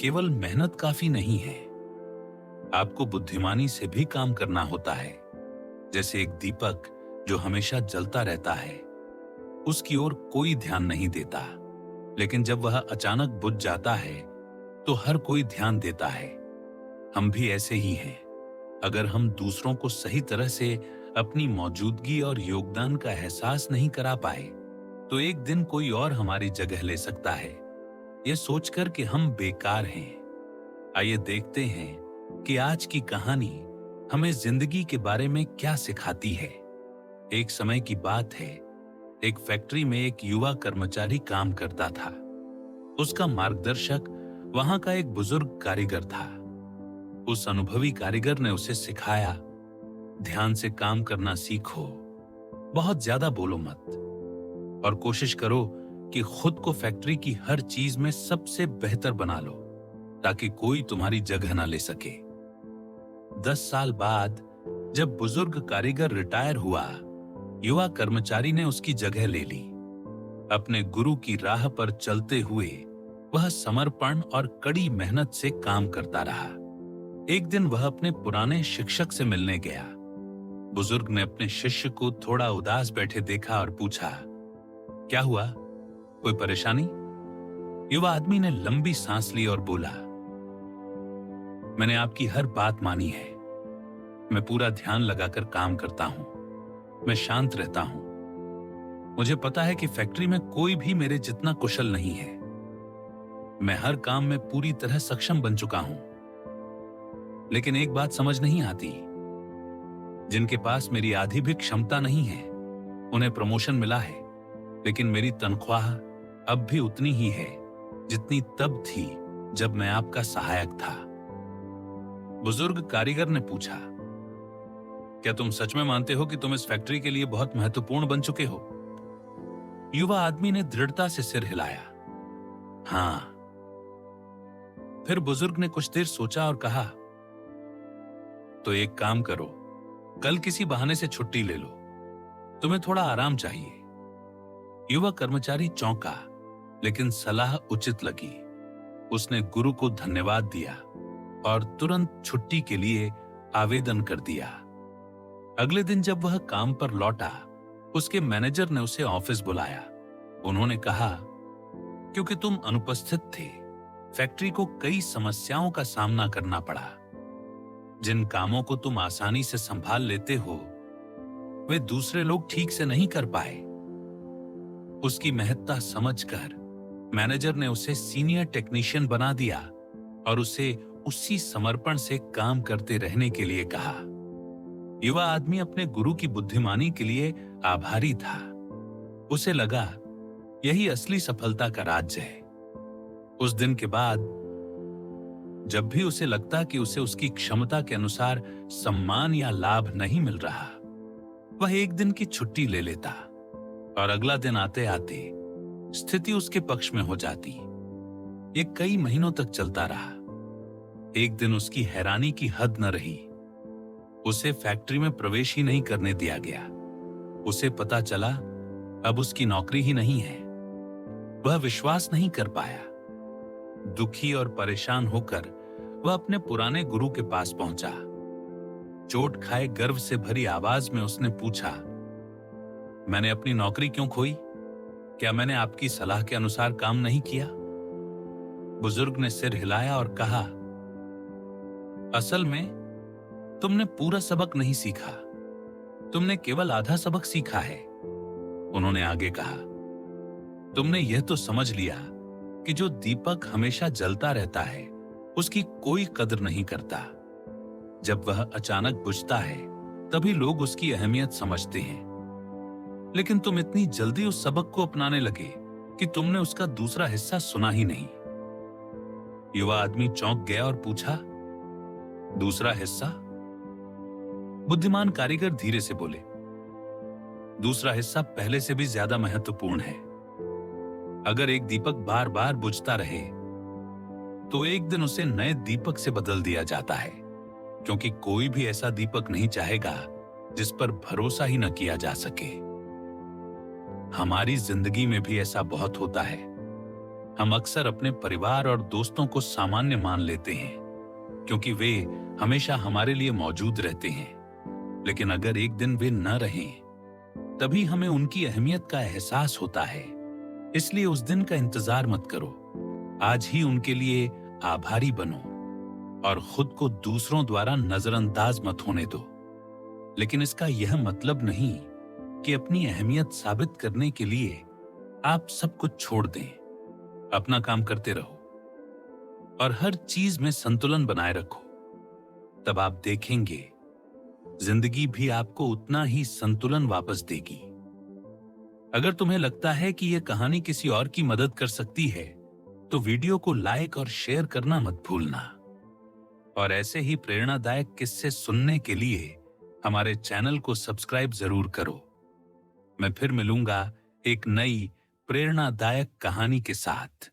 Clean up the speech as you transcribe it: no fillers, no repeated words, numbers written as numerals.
केवल मेहनत काफी नहीं है, आपको बुद्धिमानी से भी काम करना होता है। जैसे एक दीपक जो हमेशा जलता रहता है, उसकी ओर कोई ध्यान नहीं देता, लेकिन जब वह अचानक बुझ जाता है तो हर कोई ध्यान देता है। हम भी ऐसे ही हैं। अगर हम दूसरों को सही तरह से अपनी मौजूदगी और योगदान का एहसास नहीं करा पाए, तो एक दिन कोई और हमारी जगह ले सकता है, यह सोचकर कि हम बेकार हैं। आइए देखते हैं कि आज की कहानी हमें जिंदगी के बारे में क्या सिखाती है। एक समय की बात है, एक फैक्ट्री में एक युवा कर्मचारी काम करता था। उसका मार्गदर्शक वहां का एक बुजुर्ग कारीगर था। उस अनुभवी कारीगर ने उसे सिखाया, ध्यान से काम करना सीखो, बहुत ज्यादा बोलो मत, और कोशिश करो कि खुद को फैक्ट्री की हर चीज में सबसे बेहतर बना लो, ताकि कोई तुम्हारी जगह ना ले सके। 10 साल बाद जब बुजुर्ग कारीगर रिटायर हुआ, युवा कर्मचारी ने उसकी जगह ले ली। अपने गुरु की राह पर चलते हुए वह समर्पण और कड़ी मेहनत से काम करता रहा। एक दिन वह अपने पुराने शिक्षक से मिलने गया। बुजुर्ग ने अपने शिष्य को थोड़ा उदास बैठे देखा और पूछा, क्या हुआ, कोई परेशानी? युवा आदमी ने लंबी सांस ली और बोला, मैंने आपकी हर बात मानी है। मैं पूरा ध्यान लगाकर काम करता हूं, मैं शांत रहता हूं। मुझे पता है कि फैक्ट्री में कोई भी मेरे जितना कुशल नहीं है। मैं हर काम में पूरी तरह सक्षम बन चुका हूं। लेकिन एक बात समझ नहीं आती, जिनके पास मेरी आधी भी क्षमता नहीं है, उन्हें प्रमोशन मिला है, लेकिन मेरी तनख्वाह अब भी उतनी ही है जितनी तब थी जब मैं आपका सहायक था। बुजुर्ग कारीगर ने पूछा, क्या तुम सच में मानते हो कि तुम इस फैक्ट्री के लिए बहुत महत्वपूर्ण बन चुके हो? युवा आदमी ने दृढ़ता से सिर हिलाया, हां। फिर बुजुर्ग ने कुछ देर सोचा और कहा, तो एक काम करो, कल किसी बहाने से छुट्टी ले लो, तुम्हें थोड़ा आराम चाहिए। युवा कर्मचारी चौंका, लेकिन सलाह उचित लगी। उसने गुरु को धन्यवाद दिया और तुरंत छुट्टी के लिए आवेदन कर दिया। अगले दिन जब वह काम पर लौटा, उसके मैनेजर ने उसे ऑफिस बुलाया। उन्होंने कहा, क्योंकि तुम अनुपस्थित थे, फैक्ट्री को कई समस्याओं का सामना करना पड़ा। जिन कामों को तुम आसानी से संभाल लेते हो, वे दूसरे लोग ठीक से नहीं कर पाए। उसकी महत्ता समझकर मैनेजर ने उसे सीनियर टेक्नीशियन बना दिया और उसे उसी समर्पण से काम करते रहने के लिए कहा। युवा आदमी अपने गुरु की बुद्धिमानी के लिए आभारी था। उसे लगा, यही असली सफलता का राज है। उस दिन के बाद जब भी उसे लगता कि उसे उसकी क्षमता के अनुसार सम्मान या लाभ नहीं मिल रहा, वह एक दिन की छुट्टी ले लेता और अगला दिन आते आते स्थिति उसके पक्ष में हो जाती। ये कई महीनों तक चलता रहा। एक दिन उसकी हैरानी की हद न रही। उसे फैक्ट्री में प्रवेश ही नहीं करने दिया गया। उसे पता चला अब उसकी नौकरी ही नहीं है। वह विश्वास नहीं कर पाया। दुखी और परेशान होकर वह अपने पुराने गुरु के पास पहुंचा। चोट खाए गर्व से भरी आवाज में उसने पूछा, मैंने अपनी नौकरी क्यों खोई? क्या मैंने आपकी सलाह के अनुसार काम नहीं किया? बुजुर्ग ने सिर हिलाया और कहा, असल में तुमने पूरा सबक नहीं सीखा, तुमने केवल आधा सबक सीखा है। उन्होंने आगे कहा, तुमने यह तो समझ लिया कि जो दीपक हमेशा जलता रहता है, उसकी कोई कदर नहीं करता। जब वह अचानक बुझता है, तभी लोग उसकी अहमियत समझते हैं। लेकिन तुम इतनी जल्दी उस सबक को अपनाने लगे कि तुमने उसका दूसरा हिस्सा सुना ही नहीं। युवा आदमी चौंक गया और पूछा, दूसरा हिस्सा? बुद्धिमान कारीगर धीरे से बोले, दूसरा हिस्सा पहले से भी ज्यादा महत्वपूर्ण है। अगर एक दीपक बार बार बुझता रहे, तो एक दिन उसे नए दीपक से बदल दिया जाता है, क्योंकि कोई भी ऐसा दीपक नहीं चाहेगा जिस पर भरोसा ही न किया जा सके। हमारी जिंदगी में भी ऐसा बहुत होता है। हम अक्सर अपने परिवार और दोस्तों को सामान्य मान लेते हैं क्योंकि वे हमेशा हमारे लिए मौजूद रहते हैं। लेकिन अगर एक दिन वे न रहें, तभी हमें उनकी अहमियत का एहसास होता है। इसलिए उस दिन का इंतजार मत करो, आज ही उनके लिए आभारी बनो और खुद को दूसरों द्वारा नजरअंदाज मत होने दो। लेकिन इसका यह मतलब नहीं कि अपनी अहमियत साबित करने के लिए आप सब कुछ छोड़ दें। अपना काम करते रहो और हर चीज में संतुलन बनाए रखो। तब आप देखेंगे जिंदगी भी आपको उतना ही संतुलन वापस देगी। अगर तुम्हें लगता है कि यह कहानी किसी और की मदद कर सकती है, तो वीडियो को लाइक और शेयर करना मत भूलना। और ऐसे ही प्रेरणादायक किस्से सुनने के लिए हमारे चैनल को सब्सक्राइब जरूर करो। मैं फिर मिलूंगा एक नई प्रेरणादायक कहानी के साथ।